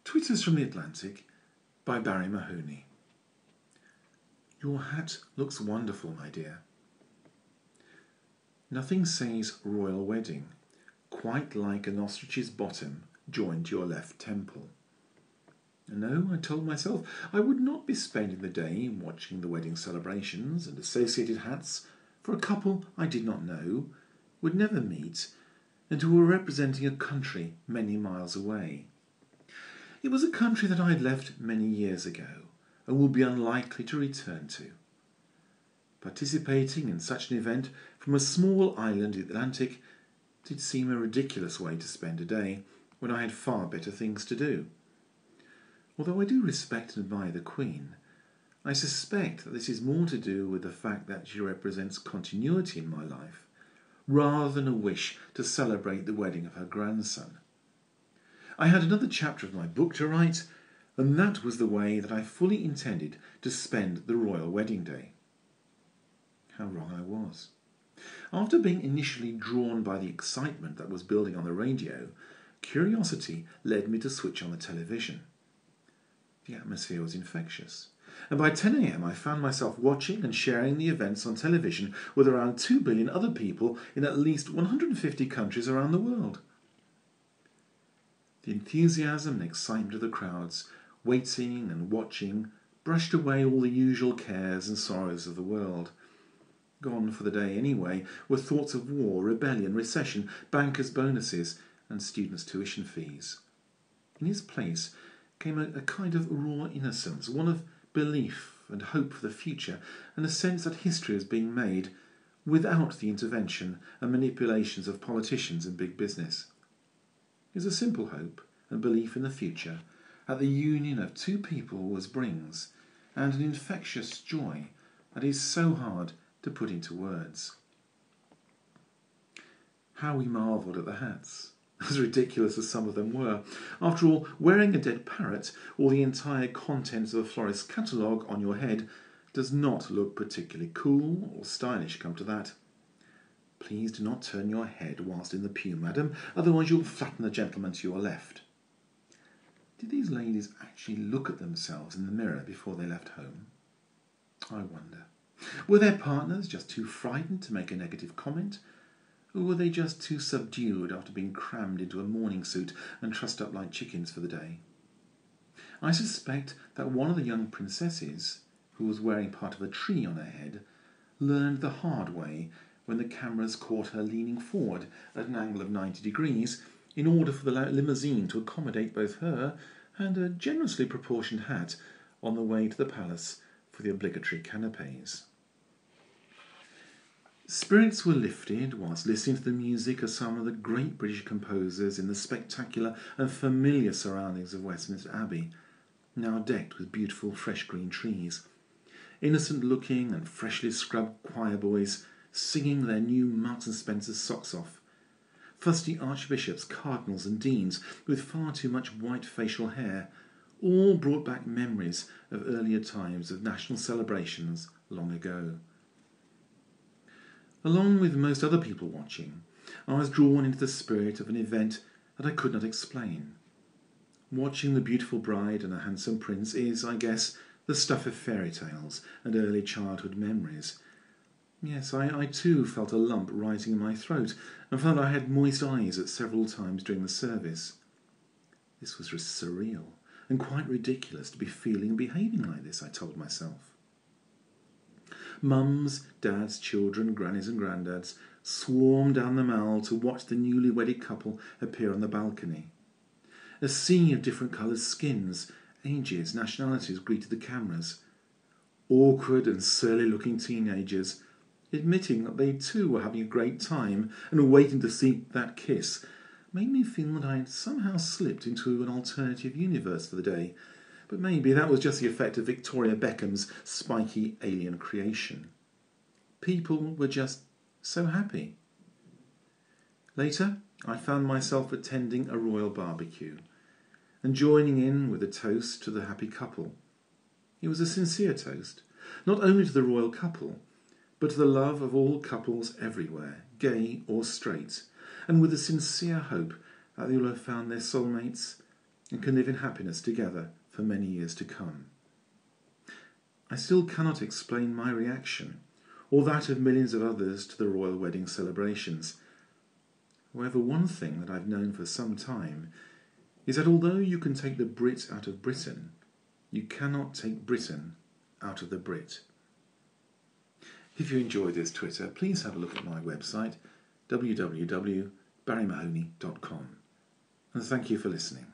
Twitters from the Atlantic by Barrie Mahoney. Your hat looks wonderful, my dear. Nothing says royal wedding quite like an ostrich's bottom joined to your left temple. No, I told myself I would not be spending the day watching the wedding celebrations and associated hats for a couple I did not know, would never meet, and who were representing a country many miles away. It was a country that I had left many years ago and would be unlikely to return to. Participating in such an event from a small island in the Atlantic did seem a ridiculous way to spend a day when I had far better things to do. Although I do respect and admire the Queen, I suspect that this is more to do with the fact that she represents continuity in my life, rather than a wish to celebrate the wedding of her grandson. I had another chapter of my book to write, and that was the way that I fully intended to spend the royal wedding day. How wrong I was. After being initially drawn by the excitement that was building on the radio, curiosity led me to switch on the television. The atmosphere was infectious, and by 10 a.m. I found myself watching and sharing the events on television with around 2 billion other people in at least 150 countries around the world. The enthusiasm and excitement of the crowds, waiting and watching, brushed away all the usual cares and sorrows of the world. Gone for the day anyway were thoughts of war, rebellion, recession, bankers' bonuses, and students' tuition fees. In its place came a kind of raw innocence, one of belief and hope for the future, and a sense that history was being made without the intervention and manipulations of politicians and big business. It was a simple hope and belief in the future that the union of two peoples brings, and an infectious joy that is so hard to put into words. How we marvelled at the hats, as ridiculous as some of them were. After all, wearing a dead parrot or the entire contents of a florist's catalogue on your head does not look particularly cool or stylish, come to that. Please do not turn your head whilst in the pew, madam, otherwise you'll flatten the gentleman to your left. Did these ladies actually look at themselves in the mirror before they left home? I wonder. Were their partners just too frightened to make a negative comment? Or were they just too subdued after being crammed into a morning suit and trussed up like chickens for the day? I suspect that one of the young princesses, who was wearing part of a tree on her head, learned the hard way when the cameras caught her leaning forward at an angle of 90 degrees in order for the limousine to accommodate both her and a generously proportioned hat on the way to the palace for the obligatory canapes. Spirits were lifted whilst listening to the music of some of the great British composers in the spectacular and familiar surroundings of Westminster Abbey, now decked with beautiful fresh green trees. Innocent-looking and freshly scrubbed choir boys singing their new Marks and Spencer's socks off. Fusty archbishops, cardinals and deans with far too much white facial hair, all brought back memories of earlier times of national celebrations long ago. Along with most other people watching, I was drawn into the spirit of an event that I could not explain. Watching the beautiful bride and a handsome prince is, I guess, the stuff of fairy tales and early childhood memories. Yes, I too felt a lump rising in my throat and found I had moist eyes at several times during the service. This was surreal and quite ridiculous to be feeling and behaving like this, I told myself. Mums, dads, children, grannies and granddads swarmed down the mall to watch the newly wedded couple appear on the balcony. A sea of different coloured skins, ages, nationalities greeted the cameras. Awkward and surly-looking teenagers, admitting that they too were having a great time and waiting to see that kiss, made me feel that I had somehow slipped into an alternative universe for the day. But maybe that was just the effect of Victoria Beckham's spiky alien creation. People were just so happy. Later, I found myself attending a royal barbecue and joining in with a toast to the happy couple. It was a sincere toast, not only to the royal couple, but to the love of all couples everywhere, gay or straight, and with a sincere hope that they will have found their soulmates and can live in happiness together for many years to come. I still cannot explain my reaction, or that of millions of others, to the royal wedding celebrations. However, one thing that I've known for some time is that although you can take the Brit out of Britain, you cannot take Britain out of the Brit. If you enjoyed this Twitter, please have a look at my website, www.barriemahoney.com. And thank you for listening.